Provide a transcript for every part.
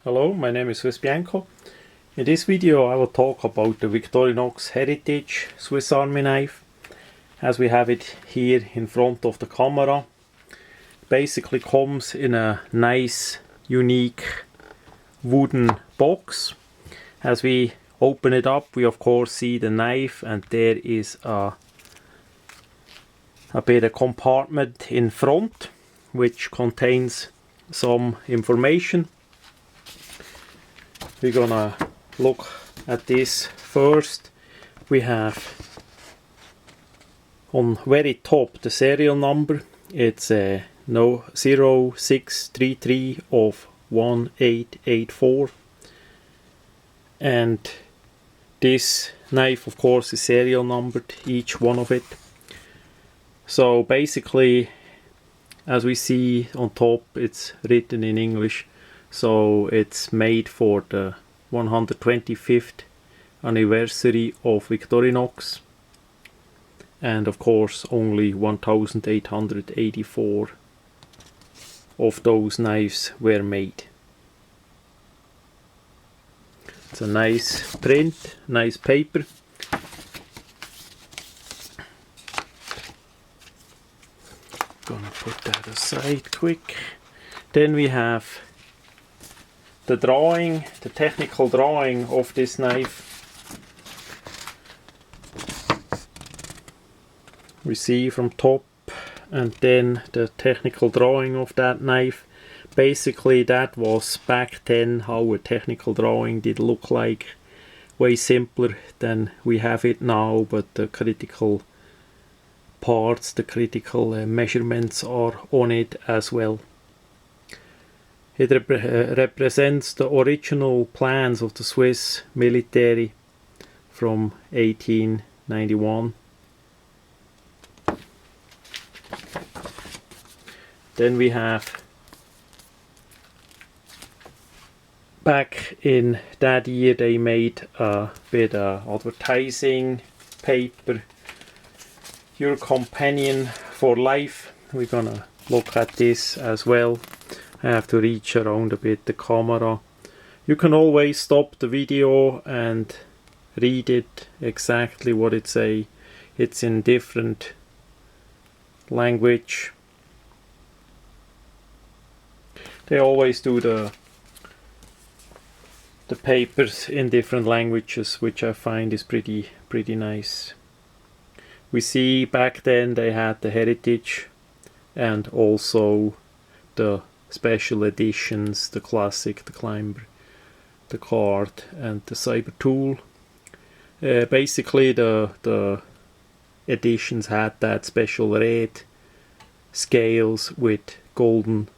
Hello, my name is swissbianco. In this video I will talk about the Victorinox Heritage Swiss Army knife as we have it here in front of the camera. Basically comes in a nice unique wooden box. As we open it up we of course see the knife, and there is a bit of compartment in front which contains some information. We're gonna look at this first. We have on very top the serial number. It's 0633 of 1884, and this knife of course is serial numbered, each one of it. So basically, as we see on top, it's written in English. So it's made for the 125th anniversary of Victorinox, and of course only 1884 of those knives were made. It's a nice print, nice paper. Gonna put that aside quick. Then we have the drawing, the technical drawing of this knife. We see from top, and then the technical drawing of that knife. Basically that was back then how a technical drawing did look like. Way simpler than we have it now, but the critical parts, the critical measurements are on it as well. It represents the original plans of the Swiss military from 1891. Then we have, back in that year they made a bit of advertising paper, your companion for life. We're gonna look at this as well. I have to reach around a bit the camera. You can always stop the video and read it exactly what it say. It's in different language. They always do the papers in different languages, which I find is pretty nice. We see back then they had the Heritage and also the special editions, the Classic, the Climber, the Card and the Cyber Tool. Basically the editions had that special red scales with golden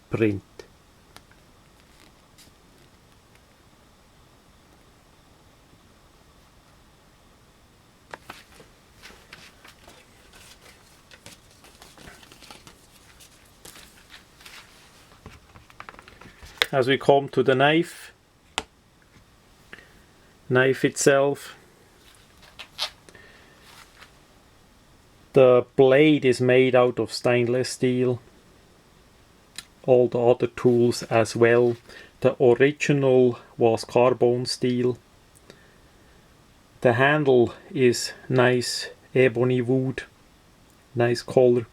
print. As we come to the knife itself, the blade is made out of stainless steel, all the other tools as well. The original was carbon steel. The handle is nice ebony wood, nice color.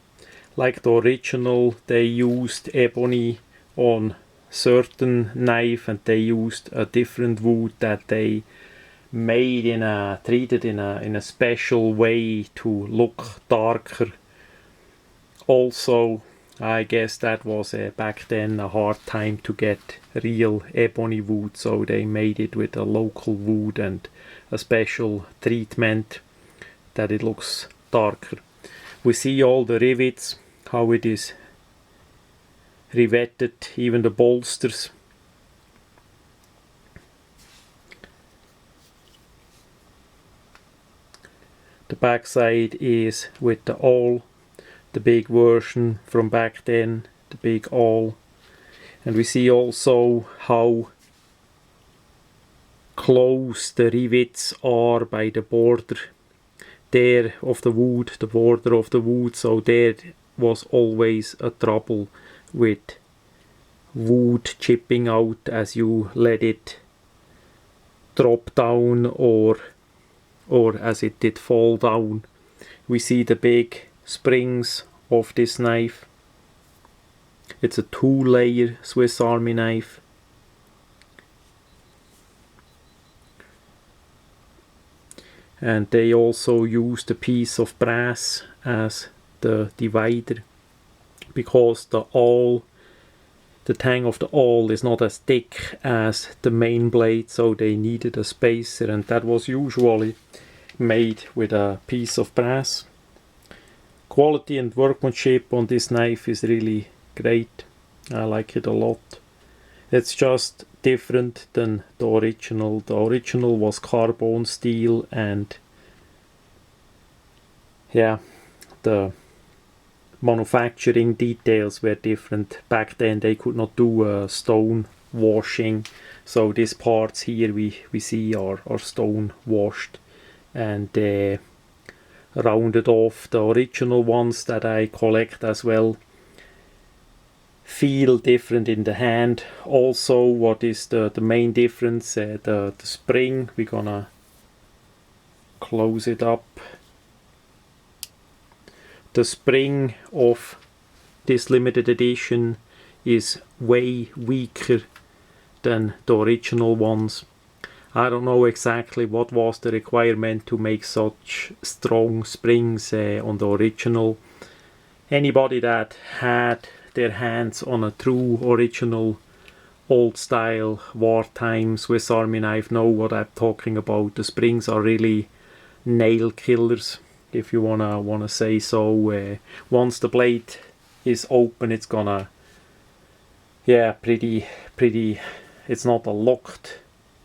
Like the original, they used ebony on certain knife, and they used a different wood that they made treated in a special way to look darker. Also, I guess that was back then a hard time to get real ebony wood, so they made it with a local wood and a special treatment that it looks darker. We see all the rivets, how it is riveted, even the bolsters. The back side is with the awl, the big version from back then, the big awl. And we see also how close the rivets are by the border there of the wood, the border of the wood. So there was always a trouble with wood chipping out as you let it drop down, or as it did fall down. We see the big springs of this knife. It's a 2-layer Swiss Army knife. And they also used a piece of brass as the divider, because the tang of the awl is not as thick as the main blade, so they needed a spacer, and that was usually made with a piece of brass. Quality and workmanship on this knife is really great. I like it a lot. It's just different than the original. The original was carbon steel, and yeah, the manufacturing details were different. Back then they could not do stone washing, so these parts here we see are stone washed and rounded off. The original ones that I collect as well feel different in the hand. Also, what is the main difference? The spring, we're gonna close it up. The spring of this limited edition is way weaker than the original ones. I don't know exactly what was the requirement to make such strong springs on the original. Anybody that had their hands on a true original old style wartime Swiss Army knife know what I'm talking about. The springs are really nail killers, if you wanna say so. Once the blade is open, it's gonna, yeah, pretty. It's not a locked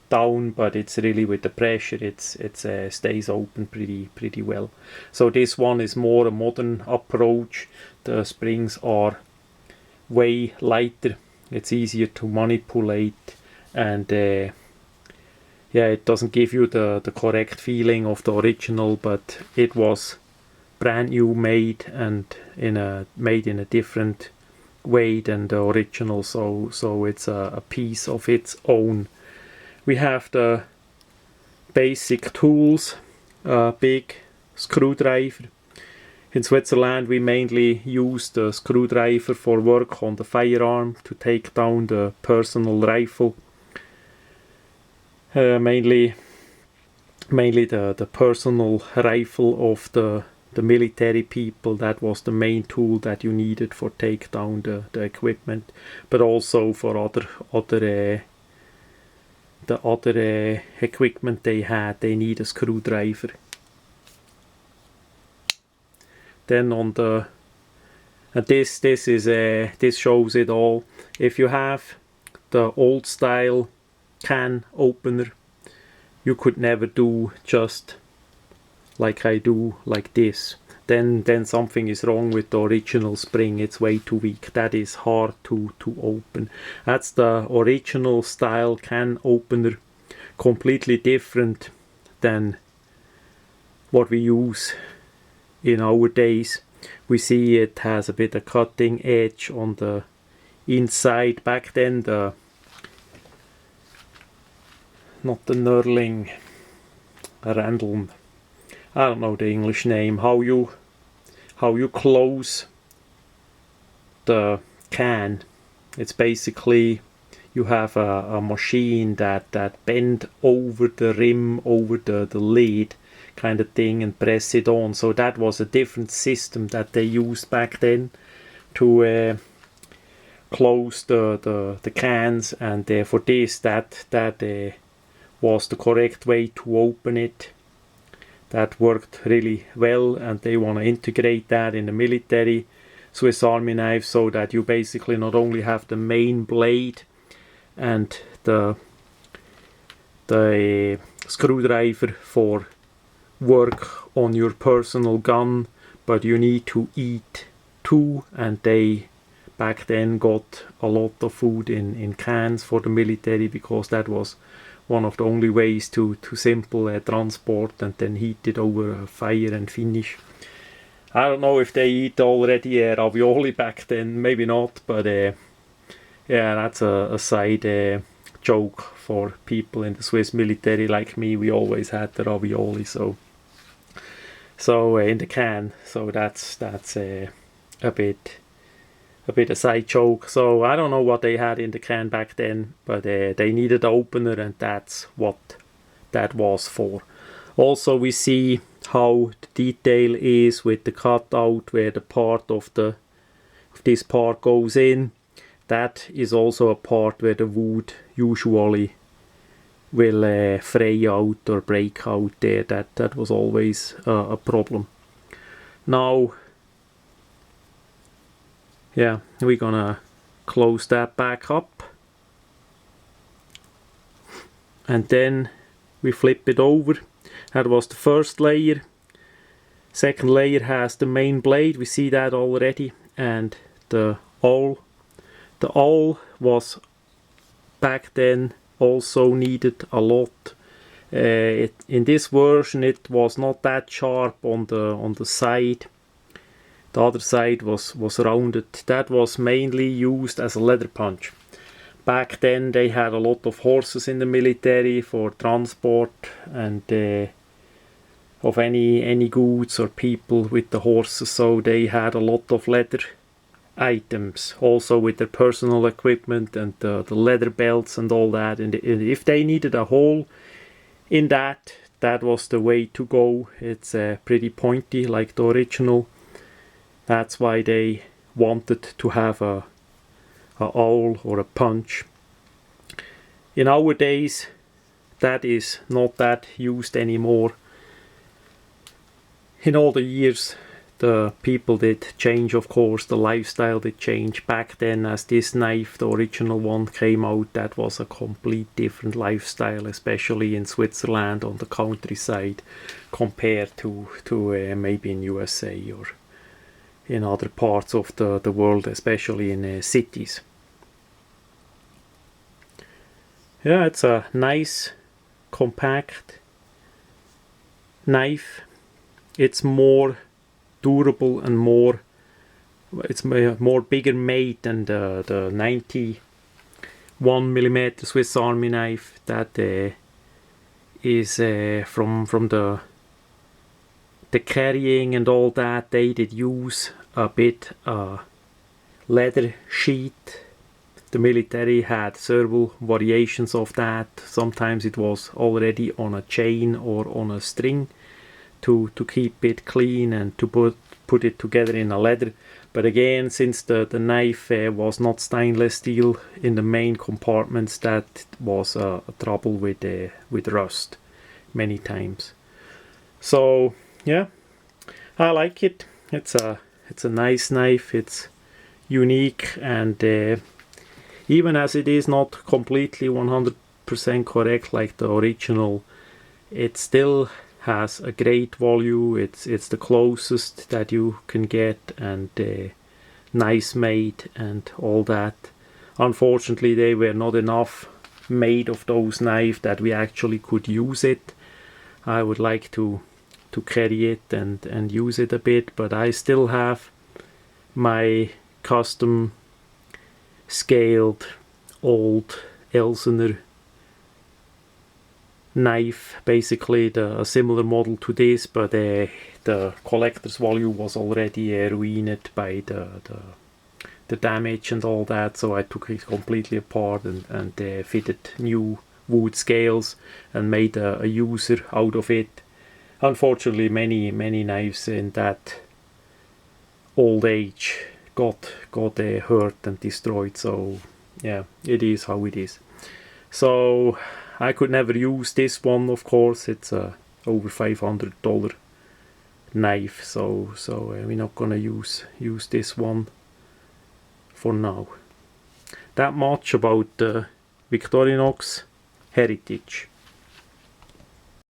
down, but it's really with the pressure, it stays open pretty well. So this one is more a modern approach. The springs are way lighter. It's easier to manipulate, and yeah, it doesn't give you the correct feeling of the original, but it was brand new made, and made in a different way than the original, so it's a piece of its own. We have the basic tools, big screwdriver. In Switzerland we mainly use the screwdriver for work on the firearm, to take down the personal rifle. Mainly the personal rifle of the military people. That was the main tool that you needed for take down the equipment, but also for other equipment they need a screwdriver. Then on the this shows it all. If you have the old style can opener, you could never do just like I do, like this. Then something is wrong with the original spring. It's way too weak. That is hard to open. That's the original style can opener, completely different than what we use in our days. We see it has a bit of cutting edge on the inside. Back then, not the knurling, Randall, I don't know the English name, how you close the can. It's basically you have a machine that bend over the rim, over the lid kind of thing, and press it on. So that was a different system that they used back then to close the cans, and for this that was the correct way to open it. That worked really well, and they want to integrate that in the military Swiss Army knife, so that you basically not only have the main blade and the screwdriver for work on your personal gun, but you need to eat too, and they back then got a lot of food in cans for the military, because that was one of the only ways to simple transport and then heat it over a fire and finish. I don't know if they eat already ravioli back then, maybe not, but Yeah, that's a side joke for people in the Swiss military like me. We always had the ravioli, so in the can. So that's a bit a side joke. So I don't know what they had in the can back then, but they needed an opener, and that's what that was for. Also, we see how the detail is with the cutout where the part of this part goes in. That is also a part where the wood usually will fray out or break out there. That was always a problem. Now, yeah, we're gonna close that back up, and then we flip it over. That was the first layer. Second layer has the main blade, we see that already, and the awl. The awl was back then also needed a lot. In this version it was not that sharp on the side. The other side was rounded. That was mainly used as a leather punch. Back then they had a lot of horses in the military for transport and of any goods or people with the horses, so they had a lot of leather items also with their personal equipment and the leather belts and all that, and if they needed a hole in that was the way to go. It's pretty pointy like the original. That's why they wanted to have a awl or a punch. In our days that is not that used anymore. In all the years the people did change, of course, the lifestyle did change. Back then, as this knife, the original one, came out, that was a complete different lifestyle, especially in Switzerland on the countryside, compared to maybe in USA or in other parts of the world, especially in cities. Yeah, it's a nice, compact knife. It's more durable and it's more bigger made than the 91mm Swiss Army knife that is from the carrying and all that. They did use a bit leather sheet. The military had several variations of that. Sometimes it was already on a chain or on a string to keep it clean and to put it together in a leather. But again, since the knife was not stainless steel in the main compartments, that was a trouble with rust many times. So yeah, I like it. It's a nice knife. It's unique, and even as it is not completely 100% correct like the original, it still has a great value. It's the closest that you can get, and nice made and all that. Unfortunately, they were not enough made of those knives that we actually could use it. I would like to carry it and use it a bit, but I still have my custom scaled old Elsener knife, basically a similar model to this, but the collector's value was already ruined by the damage and all that, so I took it completely apart and fitted new wood scales and made a user out of it. Unfortunately, many knives in that old age got hurt and destroyed, so yeah, it is how it is. So I could never use this one, of course. It's a over $500 knife, so we're not gonna use this one for now. That much about the Victorinox heritage.